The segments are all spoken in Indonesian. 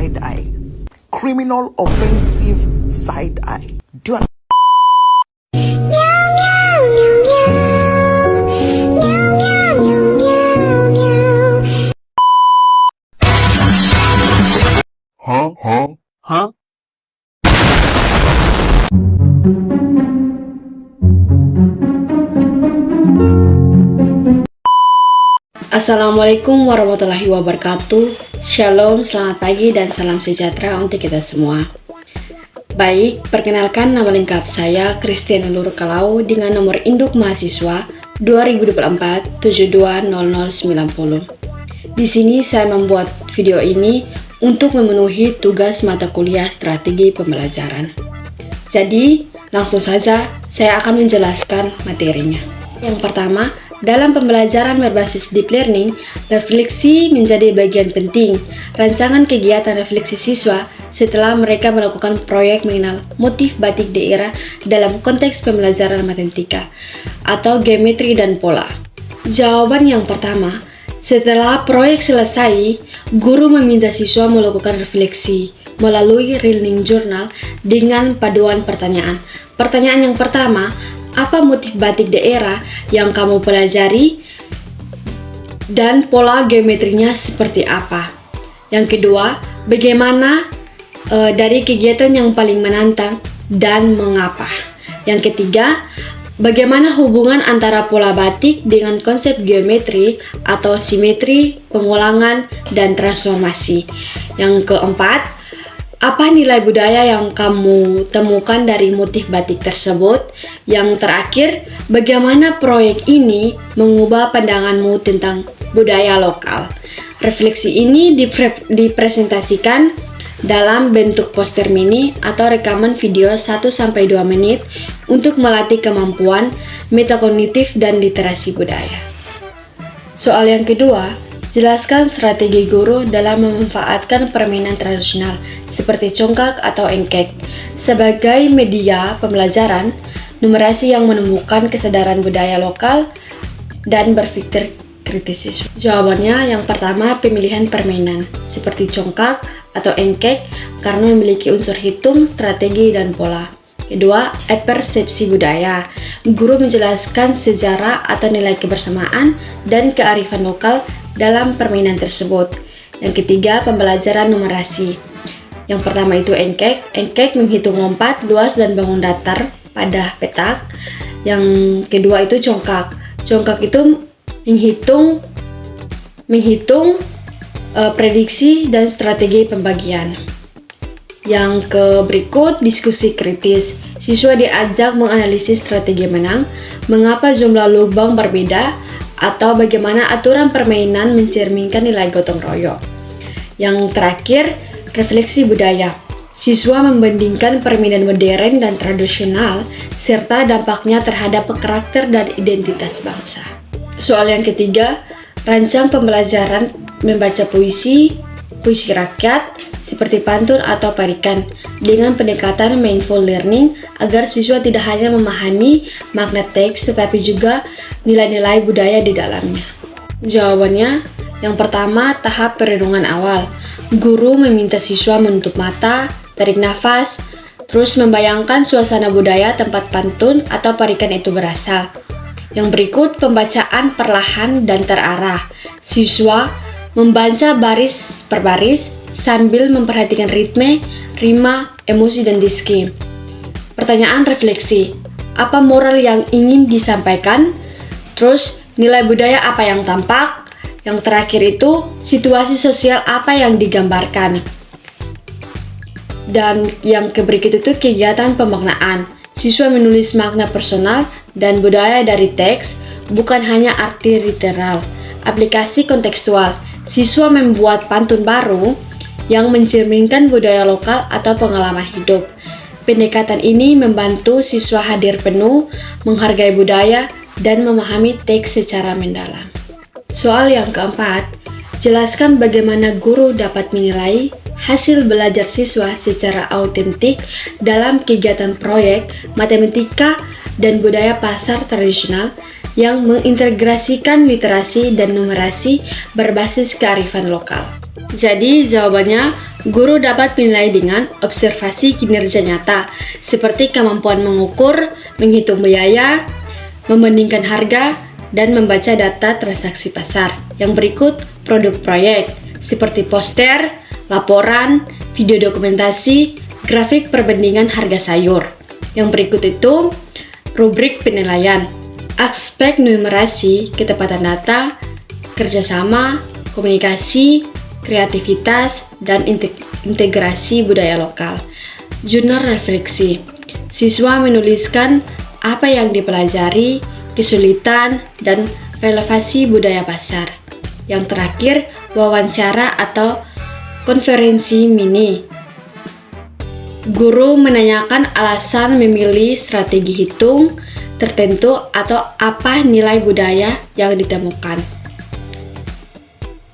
side eye. Criminal offensive side eye. Do you Huh? Assalamualaikum warahmatullahi wabarakatuh. Shalom, selamat pagi dan salam sejahtera untuk kita semua. Baik, perkenalkan nama lengkap saya Christian Nur Kalau dengan nomor induk mahasiswa 2024 720090. Di sini saya membuat video ini untuk memenuhi tugas mata kuliah strategi pembelajaran. Jadi, langsung saja saya akan menjelaskan materinya. Yang pertama, dalam pembelajaran berbasis deep learning, refleksi menjadi bagian penting rancangan kegiatan refleksi siswa setelah mereka melakukan proyek mengenal motif batik daerah dalam konteks pembelajaran matematika atau geometri dan pola. Jawaban yang pertama, setelah proyek selesai, guru meminta siswa melakukan refleksi melalui learning journal dengan paduan pertanyaan. Pertanyaan yang pertama, apa motif batik daerah yang kamu pelajari dan pola geometrinya seperti apa? Yang kedua, bagaimana dari kegiatan yang paling menantang dan mengapa? Yang ketiga, bagaimana hubungan antara pola batik dengan konsep geometri atau simetri, pengulangan, dan transformasi? Yang keempat, apa nilai budaya yang kamu temukan dari motif batik tersebut? Yang terakhir, bagaimana proyek ini mengubah pandanganmu tentang budaya lokal? Refleksi ini dipresentasikan dalam bentuk poster mini atau rekaman video 1-2 menit untuk melatih kemampuan metakognitif dan literasi budaya. Soal yang kedua, jelaskan strategi guru dalam memanfaatkan permainan tradisional seperti congkak atau engkek sebagai media pembelajaran numerasi yang menumbuhkan kesadaran budaya lokal dan berpikir kritis siswa. Jawabannya yang pertama, pemilihan permainan seperti congkak atau engkek karena memiliki unsur hitung, strategi, dan pola. Kedua, persepsi budaya. Guru menjelaskan sejarah atau nilai kebersamaan dan kearifan lokal dalam permainan tersebut. Yang ketiga, pembelajaran numerasi. Yang pertama itu engkek. Engkek menghitung lompat, luas, dan bangun datar pada petak. Yang kedua itu congkak. Congkak itu menghitung prediksi dan strategi pembagian. Yang berikut, diskusi kritis. Siswa diajak menganalisis strategi menang, mengapa jumlah lubang berbeda, atau bagaimana aturan permainan mencerminkan nilai gotong royong. Yang terakhir, refleksi budaya. Siswa membandingkan permainan modern dan tradisional, serta dampaknya terhadap karakter dan identitas bangsa. Soal yang ketiga, rancang pembelajaran membaca puisi rakyat seperti pantun atau parikan dengan pendekatan mindful learning agar siswa tidak hanya memahami makna teks tetapi juga nilai-nilai budaya di dalamnya. Jawabannya, yang pertama, tahap perenungan awal. Guru meminta siswa menutup mata, tarik nafas, terus membayangkan suasana budaya tempat pantun atau parikan itu berasal. Yang berikut, pembacaan perlahan dan terarah. Siswa membaca baris per baris sambil memperhatikan ritme, rima, emosi, dan diski. Pertanyaan refleksi, apa moral yang ingin disampaikan? Terus, nilai budaya apa yang tampak? Yang terakhir itu, situasi sosial apa yang digambarkan? Dan yang berikut itu kegiatan pemaknaan. Siswa menulis makna personal dan budaya dari teks, bukan hanya arti literal. Aplikasi kontekstual. Siswa membuat pantun baru yang mencerminkan budaya lokal atau pengalaman hidup. Pendekatan ini membantu siswa hadir penuh, menghargai budaya, dan memahami teks secara mendalam. Soal yang keempat, jelaskan bagaimana guru dapat menilai hasil belajar siswa secara autentik dalam kegiatan proyek matematika dan budaya pasar tradisional yang mengintegrasikan literasi dan numerasi berbasis kearifan lokal. Jadi jawabannya, guru dapat menilai dengan observasi kinerja nyata, seperti kemampuan mengukur, menghitung biaya, membandingkan harga, dan membaca data transaksi pasar. Yang berikut produk proyek, seperti poster, laporan, video dokumentasi, grafik perbandingan harga sayur. Yang berikut itu rubrik penilaian, aspek numerasi, ketepatan data, kerjasama, komunikasi, kreativitas, dan integrasi budaya lokal. Jurnal refleksi, siswa menuliskan apa yang dipelajari, kesulitan, dan relevansi budaya pasar. Yang terakhir, wawancara atau konferensi mini. Guru menanyakan alasan memilih strategi hitung tertentu atau apa nilai budaya yang ditemukan.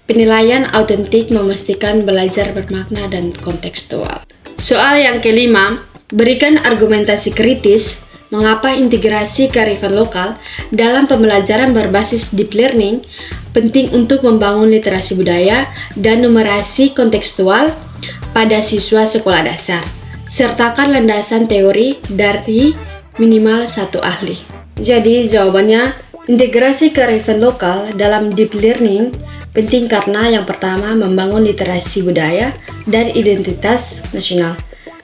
Penilaian autentik memastikan belajar bermakna dan kontekstual. Soal yang kelima, berikan argumentasi kritis mengapa integrasi kearifan lokal dalam pembelajaran berbasis deep learning penting untuk membangun literasi budaya dan numerasi kontekstual pada siswa sekolah dasar. Sertakan landasan teori dari minimal satu ahli. Jadi jawabannya, integrasi kearifan lokal dalam deep learning penting karena yang pertama membangun literasi budaya dan identitas nasional.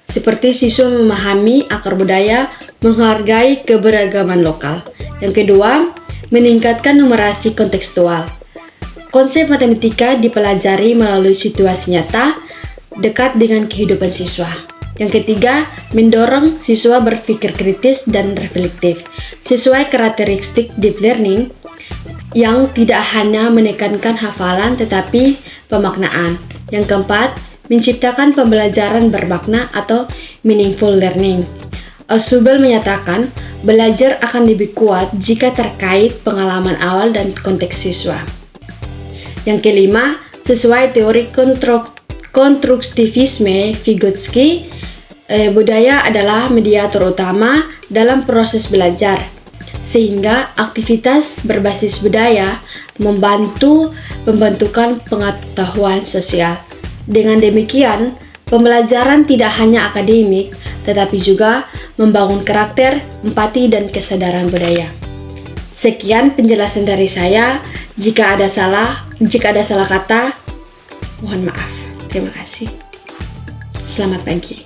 Seperti siswa memahami akar budaya, menghargai keberagaman lokal. Yang kedua, meningkatkan numerasi kontekstual. Konsep matematika dipelajari melalui situasi nyata, dekat dengan kehidupan siswa. Yang ketiga, mendorong siswa berpikir kritis dan reflektif, sesuai karakteristik deep learning yang tidak hanya menekankan hafalan tetapi pemaknaan. Yang keempat, menciptakan pembelajaran bermakna atau meaningful learning. Ausubel menyatakan, belajar akan lebih kuat jika terkait pengalaman awal dan konteks siswa. Yang kelima, sesuai teori konstruktivisme Vygotsky, budaya adalah mediator utama dalam proses belajar, sehingga aktivitas berbasis budaya membantu pembentukan pengetahuan sosial. Dengan demikian, pembelajaran tidak hanya akademik, tetapi juga membangun karakter, empati, dan kesadaran budaya. Sekian penjelasan dari saya. Jika ada salah kata, mohon maaf. Terima kasih. Selamat pagi.